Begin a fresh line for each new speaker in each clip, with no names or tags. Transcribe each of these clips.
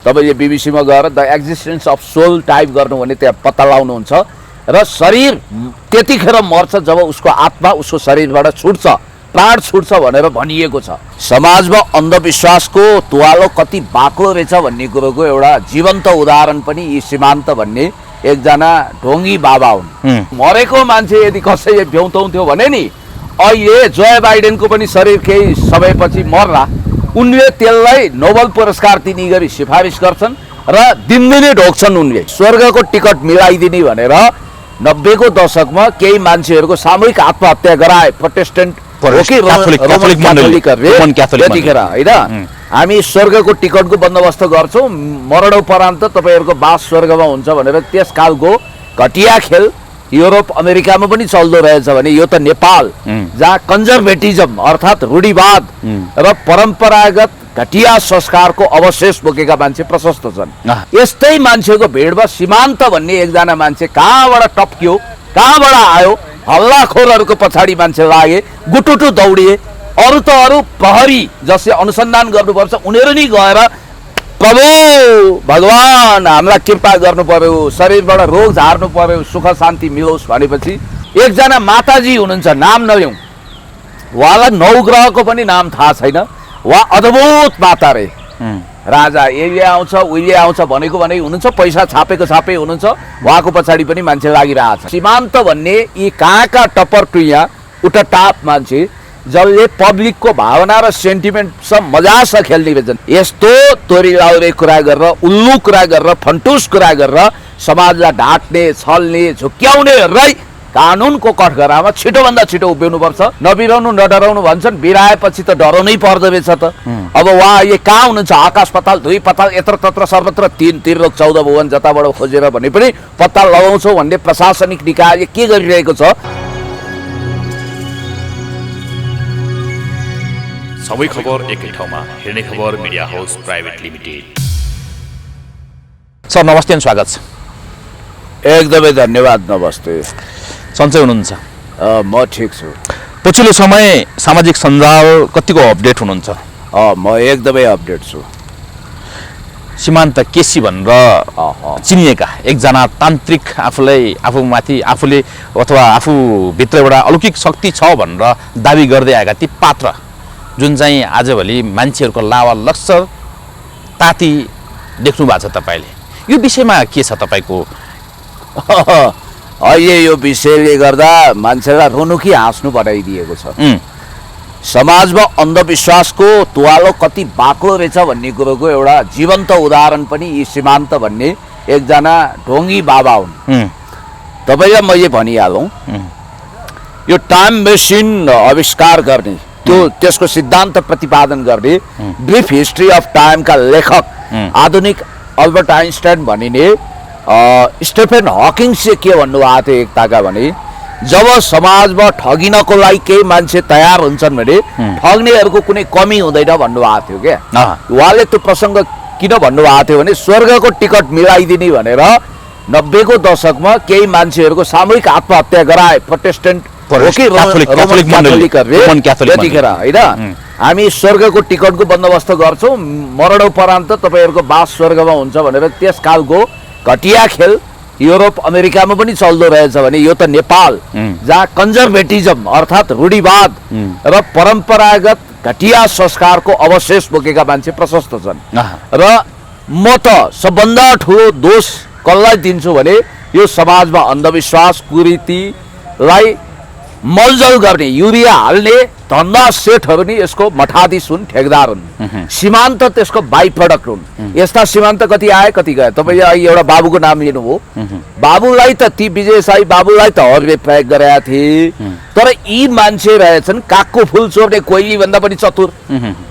तपाईले बीबीसीमा गएर the existence of soul type गर्नु भने त्यहाँ पत्ता लगाउनुहुन्छ र शरीर त्यतिखेर मर्छ जब उसको आत्मा उसको शरीरबाट छुट्छ, प्राण छुट्छ भनेर भनिएको छ। समाजमा अन्धविश्वासको तुवालो कति बाक्लो रहेछ भन्ने कुरोको एउटा जीवन्त उदाहरण पनि यी सीमान्त भन्ने एकजना ढोंगी बाबा हुन्। मरेको मान्छे यदि कसैले भ्याउँथ्यो भने नि अहिले जोय बाइडेनको पनि शरीर केही समयपछि मर्ला, उनले त्यसलाई नोबेल पुरस्कार दिने गरी सिफारिस गर्छन् र दिनदिनै ढोक्छन्। उनले स्वर्गको टिकट मिलाइदिने भनेर 90 को दशकमा केही मान्छेहरूको सामूहिक आत्महत्या गराए प्रोटेस्टेन्ट त्यतिखेर होइन। हामी स्वर्गको टिकटको बन्दोबस्त गर्छौँ, मरणोपरान्त तपाईँहरूको बास स्वर्गमा हुन्छ भनेर त्यस कालको घटिया खेल युरोप अमेरिकामा पनि चल्दो रहेछ भने यो त नेपाल जहाँ कन्जर्भेटिजम अर्थात् रूढिवाद र परम्परागत घटिया संस्कारको अवशेष बोकेका मान्छे प्रशस्त छन्। यस्तै मान्छेको भिडमा सीमान्त भन्ने एकजना मान्छे कहाँबाट टप्कियो, कहाँबाट आयो, हल्लाखोरहरूको पछाडि मान्छे लागे, गुटुटु दौडिए। अरू त अरू प्रहरी जसले अनुसन्धान गर्नुपर्छ उनीहरू नि गएर प्रभु भगवान हामीलाई कृपा गर्नु पर्यो, शरीरबाट रोग झार्नु पर्यो, सुख शान्ति मिलोस् भनेपछि एकजना माताजी हुनुहुन्छ, नाम नलिउँ, उहाँलाई नवग्रहको पनि नाम थाहा छैन, उहाँ अद्भुत माता रे। राजा यसले आउँछ उहिले आउँछ भनेको भने हुनुहुन्छ, पैसा छापेको छापे हुनुहुन्छ, उहाँको पछाडि पनि मान्छे लागिरहेछ। सीमान्त भन्ने यी कहाँका टप्पर टुइया उटा टाप मान्छे जसले पब्लिकको भावना र सेन्टिमेन्टसँग मजासँग खेल्ने बेच्छन्। यस्तो तोरी लाउरे कुरा गरेर, उल्लु कुरा गरेर, फन्टुस कुरा गरेर समाजलाई ढाट्ने, छल्ने, झुक्क्याउनेहरूलाई कानुनको कठघरामा छिटोभन्दा छिटो उभिनुपर्छ। नबिराउनु नडराउनु भन्छन्, बिराएपछि त डराउनै पर्दो रहेछ त। अब उहाँ अहिले कहाँ हुनुहुन्छ? आकाश पाताल, दुई पाताल, यत्र तत्र सर्वत्र, 3 त्रिलोक 14 भुवन जताबाट खोजेर भने पनि पत्ता लगाउँछौ भन्ने प्रशासनिक निकायले के गरिरहेको छ?
सबै खबर एकै ठाउँमा, हेर्ने खबर media house private limited.
Sir नमस्ते अनि स्वागत छ।
एकदमै धन्यवाद। नमस्ते।
सन्चै हुनुहुन्छ?
म ठिक छु।
पछिल्लो समय सामाजिक सञ्जाल कतिको अपडेट हुनुहुन्छ?
म एकदमै अपडेट छु।
सीमान्त केसी भनेर चिनिएका एकजना तान्त्रिक, आफूमाथि आफूले अथवा आफूभित्र एउटा अलौकिक शक्ति छ भनेर दाबी गर्दै आएका ती पात्र जुन चाहिँ आजभोलि मान्छेहरूको लावा लक्सर ताती देख्नु भएको छ तपाईँले, यो विषयमा के छ तपाईँको?
अहिले यो विषयले गर्दा मान्छेलाई रुनु कि हाँस्नु बनाइदिएको छ। समाजमा अन्धविश्वासको तुवालो कति बाक्लो रहेछ भन्ने कुरोको एउटा जीवन्त उदाहरण पनि यी सीमान्त भन्ने एकजना ढोंगी बाबा हुन्। तपाईँलाई मैले भनिहालौँ, यो टाइम मेसिन आविष्कार गर्ने, त्यसको सिद्धान्त प्रतिपादन गर्ने ब्रिफ हिस्ट्री अफ टाइमका लेखक आधुनिक अल्बर्ट आइन्स्टाइन भनिने स्टेफेन हकिङ से के भन्नुभएको थियो एकताका भने, जब समाजमा ठगिनको लागि केही मान्छे तयार हुन्छन् भने ठग्नेहरूको कुनै कमी हुँदैन भन्नुभएको थियो क्या। उहाँले त्यो प्रसङ्ग किन भन्नुभएको थियो भने स्वर्गको टिकट मिलाइदिने भनेर 90 को दशकमा केही मान्छेहरूको सामूहिक आत्महत्या गराए प्रोटेस्टेन्ट त्यतिखेर होइन। हामी स्वर्गको टिकटको बन्दोबस्त गर्छौँ, मरणोपरान्त तपाईँहरूको बास स्वर्गमा हुन्छ भनेर त्यस कालको घटिया खेल युरोप अमेरिकामा पनि चल्दो रहेछ भने यो त नेपाल जहाँ कन्जर्भेटिजम अर्थात् रूढिवाद र परम्परागत घटिया संस्कारको अवशेष बोकेका मान्छे प्रशस्त छन्। र म त सबभन्दा ठुलो दोष कसलाई दिन्छु भने यो समाजमा अन्धविश्वास कुरीतिलाई मलजल गर्ने, युरिया हाल्ने धन्दा सेठहरू नि यसको मठाधीश हुन्, ठेकदार हुन्। सीमान्त त्यसको बाई प्रडक्ट हुन्। यस्ता सीमान्त कति आए कति गए। तपाईँले अहिले एउटा बाबुको नाम लिनुभयो, बाबुलाई त ती विजय साई बाबुलाई त हरले प्रयोग गरेका थिए, तर यी मान्छे रहेछन् कागको फुल चोर्ने कोइली भन्दा पनि चतुर।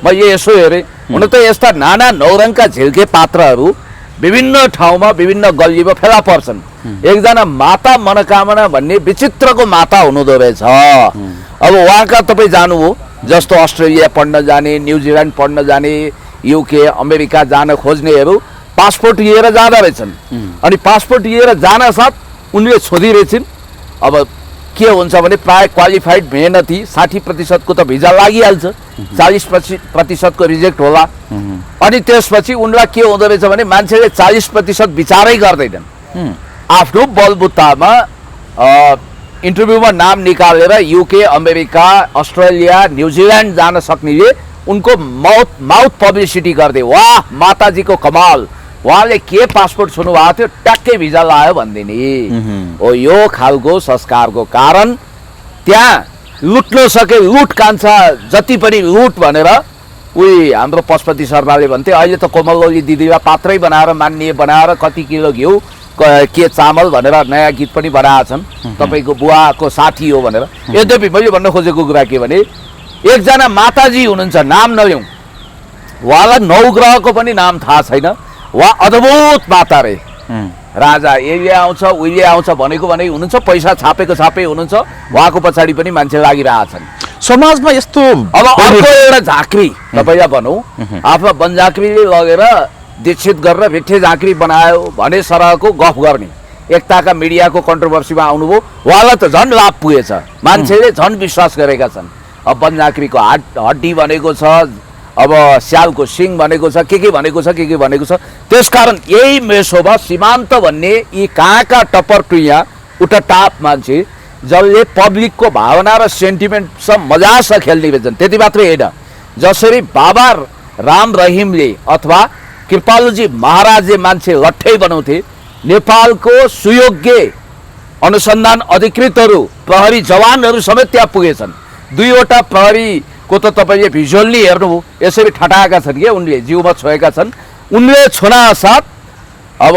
मैले यसो हेरेँ, हुन त यस्ता नाना नौरङका झिल्के पात्रहरू विभिन्न ठाउँमा विभिन्न गल्लीमा फेला पर्छन्। एकजना माता मनोकामना भन्ने विचित्रको माता हुनुहुँदो रहेछ। अब उहाँका तपाईँ जानुभयो जस्तो अस्ट्रेलिया पढ्न जाने, न्युजिल्यान्ड पढ्न जाने, युके अमेरिका जान खोज्नेहरू पासपोर्ट लिएर जाँदो रहेछन्। अनि पासपोर्ट लिएर जान साथ उनले छोदिरहेछन्, अब के हुन्छ भने प्राय क्वालिफाइड मेहनती 60% त भिजा लागिहाल्छ, 40% रिजेक्ट होला। अनि त्यसपछि उनलाई के हुँदो रहेछ भने मान्छेले 40% विचारै गर्दैनन्। आफ्नो बलबुत्तामा इन्टरभ्यूमा नाम निकालेर युके, अमेरिका, अस्ट्रेलिया, न्युजिल्यान्ड जान सक्नेले उनको माउथ पब्लिसिटी गर्दै, वाह माताजीको कमाल, उहाँले के पासपोर्ट छुनु भएको थियो ट्याक्कै भिजा लायो भन्दिने हो। यो खालको संस्कारको कारण त्यहाँ लुट्न सके लुट कान्छा जति पनि लुट भनेर उही हाम्रो पशुपति शर्माले भन्थे। अहिले त कोमल ओली दिदीलाई पात्रै बनाएर मान्ने बनाएर कति किलो घिउ के चामल भनेर नयाँ गीत पनि बनाएछन्, तपाईँको बुवाको साथी हो भनेर। यद्यपि मैले भन्न खोजेको कुरा के भने एकजना माताजी हुनुहुन्छ, नाम नलिउँ, उहाँलाई नवग्रहको पनि नाम थाहा छैन, उहाँ अद्भुत माता रे, राजा यसले आउँछ उहिले आउँछ भनेको भने हुनुहुन्छ, पैसा छापेको छापे हुनुहुन्छ, उहाँको पछाडि पनि मान्छे लागिरहेछन्।
समाजमा यस्तो
अब अर्को एउटा झाँक्री तपाईँलाई भनौँ, आफ्नो बनझाँक्रीले लगेर दीक्षित गरेर भेट्टे झाँक्री बनायो भने सरहको गफ गर्ने एकताका मिडियाको कन्ट्रोभर्सीमा आउनुभयो, उहाँलाई त झन् लाभ पुगेछ, मान्छेले झन् विश्वास गरेका छन्। अब बनझाँक्रीको हड्डी भनेको छ, अब स्यालको सिङ भनेको छ, के भनेको छ, के भनेको छ। त्यसकारण यही मेसोमा सीमान्त भन्ने यी कहाँका टप्पर टुइया उटा टाप मान्छे जसले पब्लिकको भावना र सेन्टिमेन्टसँग मजासँग खेल्ने रहेछन्। त्यति मात्रै होइन, जसरी बाबा राम रहिमले अथवा कृपालुजी महाराजले मान्छे लट्ठै बनाउँथे, नेपालको सुयोग्य अनुसन्धान अधिकृतहरू प्रहरी जवानहरू समेत त्यहाँ पुगेछन्। 2वटा प्रहरीको त तपाईँले भिजुअल्ली हेर्नुभयो, यसरी ठटाएका छन् कि उनले जिउमा छोएका छन्। उनले छोना साथ अब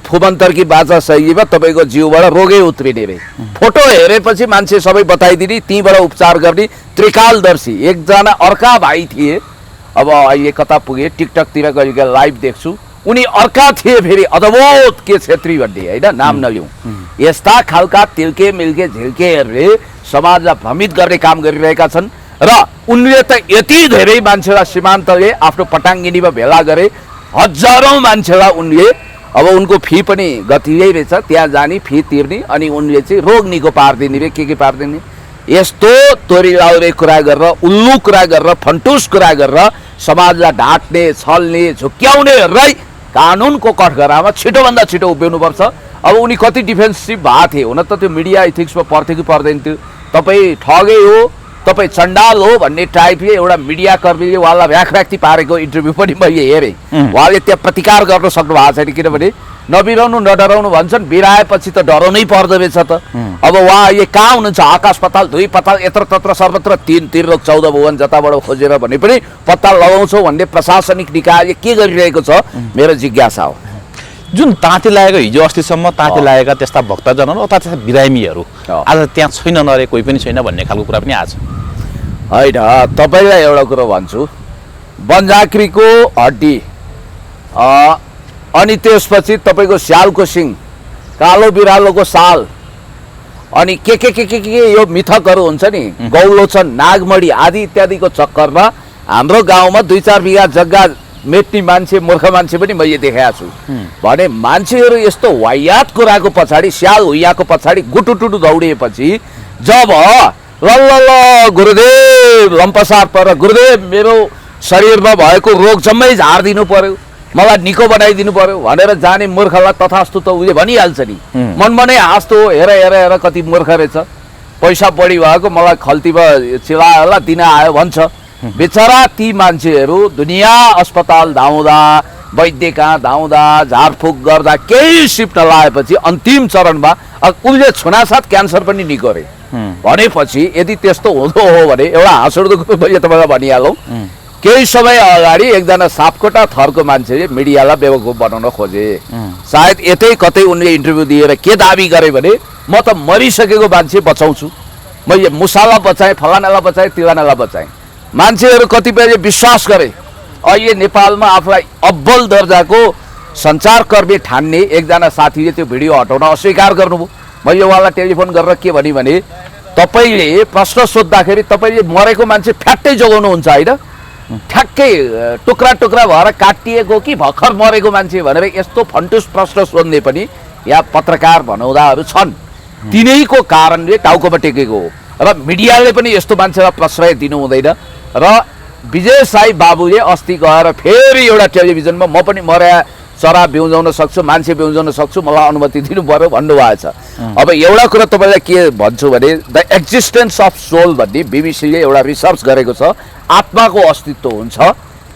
फुमन्तरकी बाजा शैलीमा तपाईँको जिउबाट रोगै उत्रिने रे। फोटो हेरेपछि मान्छे सबै बताइदिने, तीबाट उपचार गर्ने त्रिकालदर्शी एकजना अर्का भाइ थिए। अब अहिले कता पुगे, टिकटकतिर कहिले लाइभ देख्छु, उनी अर्का थिए फेरि अद्भुत के छेत्री भन्ने, होइन नाम नलिउँ। यस्ता खालका तिल्के मिल्के झिल्केहरूले समाजलाई भ्रमित गर्ने काम गरिरहेका छन्। र उनले त यति धेरै मान्छेलाई सीमान्तले आफ्नो पटाङ्गिनीमा भेला गरे, हजारौँ मान्छेलाई उनले, अब उनको फी पनि गतिलै रहेछ, त्यहाँ जाने फी तिर्ने, अनि उनले चाहिँ रोग निको पारिदिने रे, के पारिदिने। यस्तो तोरी लाउने कुरा गरेर, उल्लु कुरा गरेर, फन्टुस कुरा गरेर समाजलाई ढाँट्ने, छल्ने, झुक्क्याउनेहरूलाई कानुनको कठघरामा छिटोभन्दा छिटो उभिनुपर्छ। अब उनी कति डिफेन्सिभ भएको थिए, हुन त त्यो मिडिया इथिक्समा पर्थ्यो कि पर्दैन थियो। तपाईँ ठगै हो, तपाईँ चण्डाल हो भन्ने टाइपले एउटा मिडिया कर्मीले उहाँलाई व्याख्याक्ति पारेको इन्टरभ्यू पनि मैले हेरेँ। उहाँले त्यहाँ प्रतिकार गर्न सक्नु भएको छैन, किनभने नबिराउनु नडराउनु भन्छन्, बिराएपछि त डराउनै पर्दो रहेछ त। अब उहाँ अहिले कहाँ हुनुहुन्छ, आकाश पाताल दुई पाताल यत्र तत्र सर्वत्र 3 त्रिलोक 14 भुवन जताबाट खोजेर भने पनि पत्ता लगाउँछौँ भन्ने प्रशासनिक निकायले के गरिरहेको छ मेरो जिज्ञासा हो।
जुन ताँती लागेको हिजो अस्तिसम्म ताँती लागेका त्यस्ता भक्तजनहरू अथवा त्यस्ता बिरामीहरू आज त्यहाँ छैन, नरे कोही पनि छैन भन्ने खालको कुरा पनि आज
होइन। तपाईँलाई एउटा कुरो भन्छु, बनझाँक्रीको हड्डी, अनि त्यसपछि तपाईँको स्यालको सिङ, कालो बिरालोको साल, अनि के यो मिथकहरू हुन्छ नि, गौलोचन, नागमणी आदि इत्यादिको चक्करमा हाम्रो गाउँमा 2-4 बिघा जग्गा मेट्ने मान्छे, मूर्ख मान्छे पनि मैले देखाएको छु। भने मान्छेहरू यस्तो वायात कुराको पछाडि, स्याल हुइयाको पछाडि गुटुटुटु दौडिएपछि जब ल गुरुदेव लम्पसार पर, गुरुदेव मेरो शरीरमा भएको रोग जम्मै झारिदिनु पर्यो, मलाई निको बनाइदिनु पर्यो भनेर जाने मूर्खलाई तथास्तु त उसले भनिहाल्छ नि। मनमा नै हाँस्तो, हेर कति मूर्ख रहेछ, पैसा बढी भएको मलाई खल्तीमा चिलाएर दिन आयो भन्छ। बेचारा ती मान्छेहरू दुनियाँ अस्पताल धाउँदा, वैद्य कहाँ धाउँदा, झारफुक गर्दा केही सिप नलाएपछि अन्तिम चरणमा उसले छुनासाथ क्यान्सर पनि निको अरे। भनेपछि यदि त्यस्तो हुँदो हो भने एउटा हाँसउठ्दो कुरो मैले तपाईँलाई भनिहालौँ, केही समय अगाडि एकजना सापकोटा थरको मान्छेले मिडियालाई बेवकुफ बनाउन खोजे। सायद यतै कतै उनले इन्टरभ्यू दिएर के दाबी गरे भने म त मरिसकेको मान्छे बचाउँछु, मैले मुसालाई बचाएँ, फलानालाई बचाएँ, तिलानालाई बचाएँ। मान्छेहरू कतिपयले विश्वास गरे। अहिले नेपालमा आफूलाई अब्बल दर्जाको सञ्चारकर्मी ठान्ने एकजना साथीले त्यो भिडियो हटाउन अस्वीकार गर्नुभयो। मैले उहाँलाई टेलिफोन गरेर के भने तपाईँले प्रश्न सोद्धाखेरि तपाईँले मरेको मान्छे फ्याट्टै जोगाउनुहुन्छ होइन, ठ्याक्कै टुक्रा टुक्रा भएर काटिएको कि भर्खर मरेको मान्छे भनेर यस्तो फन्टुस प्रश्न सोध्ने पनि यहाँ पत्रकार भनाउँदाहरू छन्। तिनैको कारणले टाउकोमा टेकेको हो र मिडियाले पनि यस्तो मान्छेलाई प्रश्रय दिनु हुँदैन र विजय साई बाबुले अस्ति गएर फेरि एउटा टेलिभिजनमा म पनि मर्या चरा बिउजाउन सक्छु मान्छे बिउजाउन सक्छु मलाई अनुमति दिनु पर्यो भन्नुभएछ अब एउटा कुरा तपाईँलाई के भन्छु भने द एक्जिस्टेन्स अफ सोल भन्ने बिबिसीले एउटा रिसर्च गरेको छ आत्माको अस्तित्व हुन्छ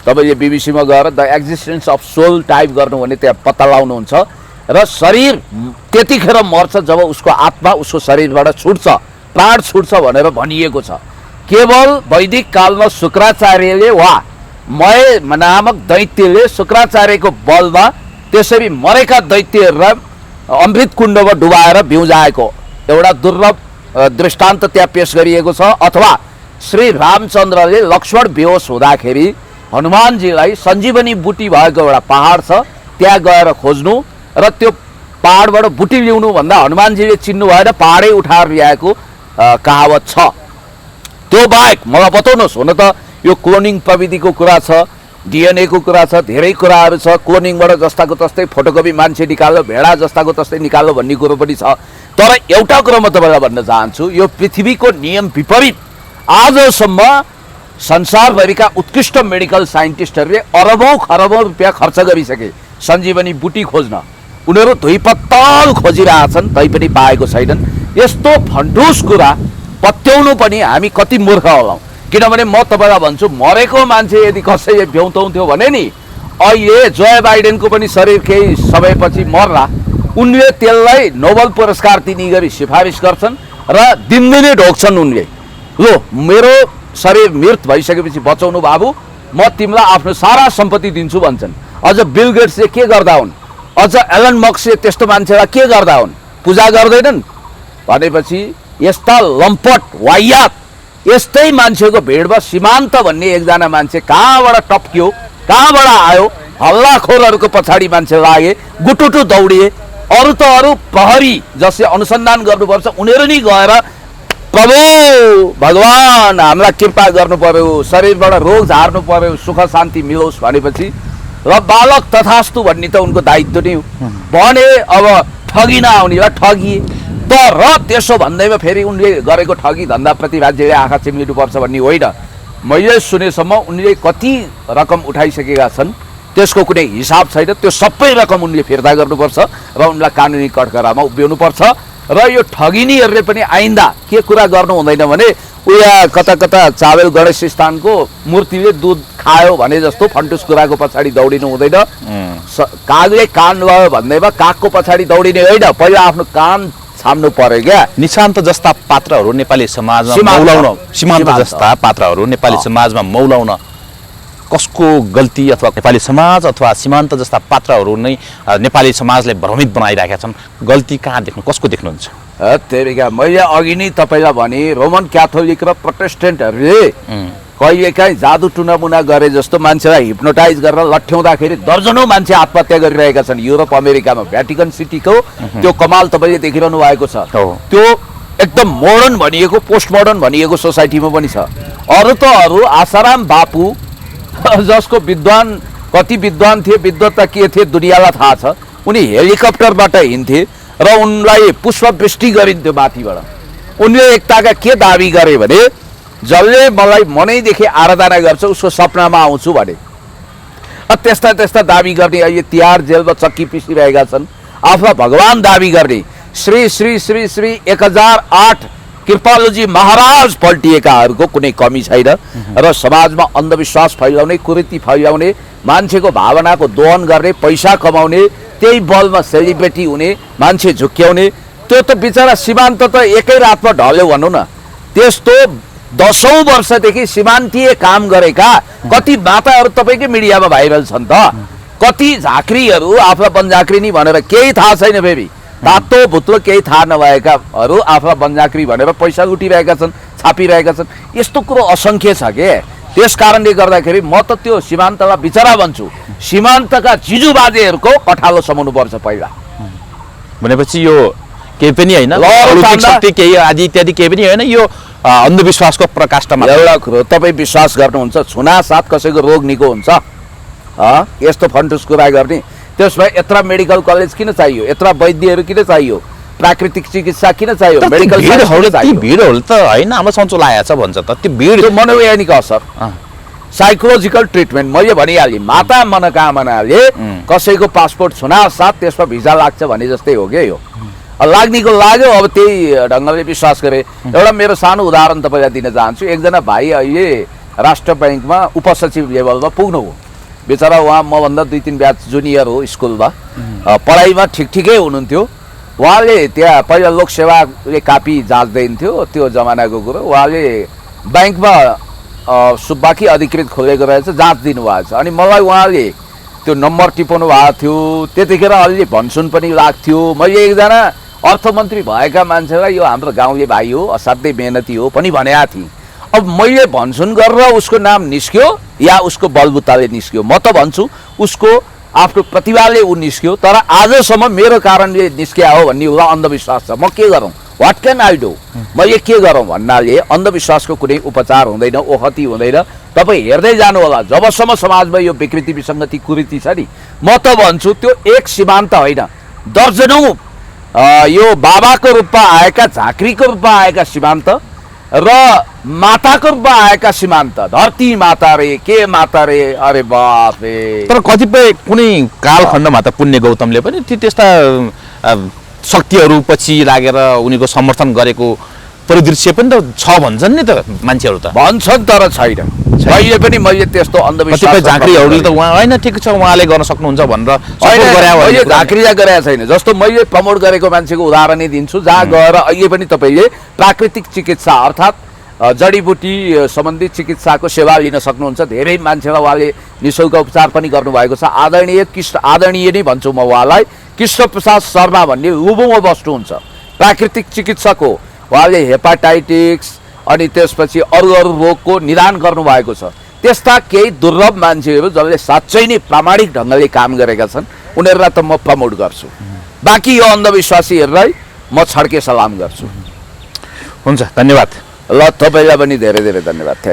तपाईँले बिबिसीमा गएर the existence of soul type गर्नु भने त्यहाँ पत्ता लगाउनुहुन्छ र शरीर त्यतिखेर मर्छ जब उसको आत्मा उसको शरीरबाट छुट्छ प्राण छुट्छ भनेर भनिएको छ केवल वैदिक कालमा शुक्राचार्यले वा मय नामक दैत्यले शुक्राचार्यको बलमा त्यसरी मरेका दैत्यहरूलाई अमृत कुण्डमा डुबाएर बिउजाएको एउटा दुर्लभ दृष्टान्त त्यहाँ पेश गरिएको छ अथवा श्री रामचन्द्रले लक्ष्मण बेहोस हुँदाखेरि हनुमानजीलाई सञ्जीवनी बुटी भएको एउटा पहाड छ त्यहाँ गएर खोज्नु र त्यो पहाडबाट बुटी ल्याउनु भन्दा हनुमानजीले चिन्नु भएर पहाडै उठाएर ल्याएको कहावत छ त्यो बाहेक मलाई बताउनुहोस् हुन त यो क्लोनिङ प्रविधिको कुरा छ डिएनएको कुरा छ धेरै कुराहरू छ क्लोनिङबाट जस्ताको तस्तै फोटोकपी मान्छे निकाल्यो भेडा जस्ताको तस्तै निकाल्यो भन्ने कुरो पनि छ तर एउटा कुरा म तपाईँलाई भन्न चाहन्छु यो पृथ्वीको नियम विपरीत आजसम्म संसारभरिका उत्कृष्ट मेडिकल साइन्टिस्टहरूले अरबौँ खरबौँ रुपियाँ खर्च गरिसके सञ्जीवनी बुटी खोज्न उनीहरू धुइपत्तल खोजिरहेछन् तैपनि पाएको छैनन् यस्तो फन्टुस कुरा पत्याउनु पनि हामी कति मूर्ख होलाौँ किनभने म तपाईँलाई भन्छु मरेको मान्छे यदि कसैले भ्याउँथ्यो भने नि अहिले जोय बाइडेनको पनि शरीर केही समयपछि मर्ला उनले त्यसलाई नोबल पुरस्कार दिने गरी सिफारिस गर्छन् र दिनदिनै ढोक्छन् उनले लो मेरो शरीर मृत भइसकेपछि बचाउनु बाबु म तिमीलाई आफ्नो सारा सम्पत्ति दिन्छु भन्छन् अझ बिल गेट्सले के गर्दा हुन् अझ एलन मस्कले त्यस्तो मान्छेलाई के गर्दा हुन् पूजा गर्दैनन् भनेपछि यस्ता लम्पट वायात यस्तै मान्छेको भिडमा सीमान्त भन्ने एकजना मान्छे कहाँबाट टप्कियो कहाँबाट आयो हल्लाखोरहरूको पछाडि मान्छे लागे गुटुटु दौडिए अरू त अरू प्रहरी जसले अनुसन्धान गर्नुपर्छ उनीहरू नि गएर प्रभु भगवान हामीलाई कृपा गर्नु पर्यो शरीरबाट रोग झार्नु पर्यो सुख शान्ति मिलोस् भनेपछि र बालक तथास्तु भन्ने त उनको दायित्व नै हो भने अब ठगी नआउनेलाई ठगिए तर त्यसो भन्दैमा फेरि उनले गरेको ठगी धन्दाप्रति राज्यले आँखा चिम्लिनुपर्छ भन्ने होइन मैले सुनेसम्म उनले कति रकम उठाइसकेका छन् त्यसको कुनै हिसाब छैन त्यो सबै रकम उनले फिर्ता गर्नुपर्छ र उनलाई कानुनी कठघरामा उभिउनुपर्छ र यो ठगिनीहरूले पनि आइन्दा के कुरा गर्नु हुँदैन भने उया कता कता चावेल गणेश स्थानको मूर्तिले दुध खायो भने जस्तो फन्टुस कुराको पछाडि दौडिनु हुँदैन कागले कान भयो भन्दैमा कागको पछाडि दौडिने होइन पहिला आफ्नो कान छाम्नु पर्यो क्या
निशान्त जस्ता पात्रहरू नेपाली समाजमा मौलाउन सीमान्त जस्ता पात्रहरू नेपाली समाजमा मौलाउन कसको गल्ती अथवा नेपाली समाज अथवा सीमान्त जस्ता पात्रहरू नै नेपाली समाजलाई भ्रमित बनाइरहेका छन् गल्ती कहाँ देख्नु कसको देख्नुहुन्छ
त्यही मैले अघि नै तपाईँलाई भने रोमन क्याथोलिक र प्रोटेस्टेन्टहरूले कहिलेकाहीँ जादु टुनामुना गरे जस्तो मान्छेलाई हिप्नोटाइज गरेर लट्ठ्याउँदाखेरि दर्जनौँ मान्छे आत्महत्या गरिरहेका छन् युरोप अमेरिकामा भ्याटिकन सिटीको त्यो कमाल तपाईँले देखिरहनु भएको छ त्यो एकदम मोडर्न भनिएको पोस्ट मोडर्न भनिएको सोसाइटीमा पनि छ अरू त अरू आसाराम बापू जसको विद्वान कति विद्वान थिए विद्वत्ता के थिए दुनियाँलाई थाहा छ उनी हेलिकप्टरबाट हिँड्थे र उनलाई पुष्पवृष्टि गरिन्थ्यो माथिबाट उनले एकताका के दाबी गरे भने जसले मलाई मनैदेखि आराधना गर्छ उसको सपनामा आउँछु भने त्यस्ता त्यस्ता दाबी गर्ने अहिले तिहार जेलमा चक्की पिसिरहेका छन् आफूलाई भगवान दाबी गर्ने श्री श्री श्री श्री 1008 कृपालुजी महाराज पल्टिएकाहरूको कुनै कमी छैन र समाजमा अन्धविश्वास फैलाउने कुरीति फैलाउने मान्छेको भावनाको दोहन गर्ने पैसा कमाउने त्यही बलमा सेलिब्रेटी हुने मान्छे झुक्क्याउने त्यो त बिचरा सीमान्त त एकै रातमा ढल्यो भनौँ न त्यस्तो 10औं वर्षदेखि सीमान्तीय काम गरेका कति माताहरू तपाईँकै मिडियामा भाइरल छन् त कति झाँक्रीहरू आफूलाई बनझाँक्री नि भनेर केही थाहा छैन फेरि तातो भुत्रो केही थाहा नभएकाहरू आफूलाई बनझाँक्री भनेर पैसा लुटिरहेका छन् छापिरहेका छन् यस्तो कुरो असङ्ख्य छ के त्यस कारणले गर्दाखेरि म त त्यो सीमान्तलाई बिचरा भन्छु सीमान्तका जिजुबाजेहरूको कठालो समाउनु पर्छ पहिला
भनेपछि यो केही पनि होइन अलौकिक शक्ति केही आदि इत्यादि केही पनि होइन यो अन्धविश्वासको प्रकाष्ठमा
एउटा कुरो तपाईँ विश्वास गर्नुहुन्छ छुना साथ कसैको रोग निको हुन्छ यस्तो फन्टुस कुरा गर्ने त्यसमा यत्र मेडिकल कलेज किन चाहियो यत्र वैद्यहरू किन चाहियो प्राकृतिक चिकित्सा किन चाहियो
तर
मेडिकल
ती भिडहरूले
चाहियो
त होइन हाम्रो सन्चो लागेको छ भन्छ त त्यो भिड
त्यो मनोवैज्ञानिक असर
अँ।
साइकोलोजिकल ट्रिटमेन्ट मैले भनिहालेँ माता मनोकामनाले कसैको पासपोर्ट छुना साथ त्यसमा भिजा लाग्छ भने जस्तै हो क्या यो लाग्नेको लाग्यो अब त्यही ढङ्गले विश्वास गरे एउटा मेरो सानो उदाहरण तपाईँलाई दिन चाहन्छु एकजना भाइ अहिले राष्ट्र ब्याङ्कमा उपसचिव लेभलमा पुग्नु हो बेचारा उहाँ मभन्दा 2-3 ब्याच जुनियर हो स्कुलमा पढाइमा ठिकै हुनुहुन्थ्यो उहाँले त्यहाँ पहिला लोकसेवाले कापी जाँच्दैन्थ्यो त्यो जमानाको कुरो उहाँले ब्याङ्कमा सुब्बाकी अधिकृत खोलेको रहेछ जाँच दिनुभएको छ अनि मलाई उहाँले त्यो नम्बर टिपाउनु भएको थियो त्यतिखेर अलि भनसुन पनि लाग्थ्यो मैले एकजना अर्थमन्त्री भएका मान्छेलाई यो हाम्रो गाउँले भाइ हो असाध्यै मेहनती हो पनि भनेको थिएँ अब मैले भनसुन गरेर उसको नाम निस्क्यो या उसको बलबुताले निस्क्यो म त भन्छु उसको आफ्नो प्रतिभाले ऊ निस्क्यो तर आजसम्म मेरो कारणले निस्किया हो भन्ने उसलाई अन्धविश्वास छ म के गरौँ वाट क्यान आई डु मैले के गरौँ भन्नाले अन्धविश्वासको कुनै उपचार हुँदैन ओखती हुँदैन तपाईँ हेर्दै जानु होला जबसम्म समाजमा यो विकृति विसङ्गति कुरीति छ नि म त भन्छु त्यो एक सीमान्त होइन दर्जनौँ यो बाबाको रूपमा आएका झाँक्रीको रूपमा आएका सीमान्त र माताको रूपमा आएका सीमान्त धरती माता रे के माता रे अरे बाप रे
तर कतिपय कुनै कालखण्डमा त पुण्य गौतमले पनि त्यस्ता शक्तिहरू पछि लागेर उनीको समर्थन गरेको परिदृश्य पनि त छ भन्छन् नि त मान्छेहरू त
भन्छन् तर छैन अहिले पनि मैले त्यस्तो अन्धविश्वास
कतिपय झाँक्रीहरूले त उहाँ होइन ठिक छ उहाँले गर्न सक्नुहुन्छ भनेर
मैले झाँक्रीलाई गरेको छैन जस्तो मैले प्रमोट गरेको मान्छेको उदाहरणै दिन्छु जहाँ गएर अहिले पनि तपाईँले प्राकृतिक चिकित्सा अर्थात् जडीबुटी सम्बन्धी चिकित्साको सेवा लिन सक्नुहुन्छ धेरै मान्छेलाई उहाँले निःशुल्क उपचार पनि गर्नुभएको छ आदरणीय नै भन्छु म उहाँलाई कृष्ण प्रसाद शर्मा भन्ने लुबुङमा बस्नुहुन्छ प्राकृतिक चिकित्सक हो उहाँले हेपाटाइटिस अनि त्यसपछि अरू रोगको निदान गर्नुभएको छ त्यस्ता केही दुर्लभ मान्छेहरू जसले साँच्चै नै प्रामाणिक ढङ्गले काम गरेका छन् उनीहरूलाई त म प्रमोट गर्छु बाँकी यो अन्धविश्वासीहरूलाई म छड्के सलाम गर्छु
हुन्छ धन्यवाद
ल तपाईँलाई पनि धेरै धेरै धन्यवाद थ्याङ्क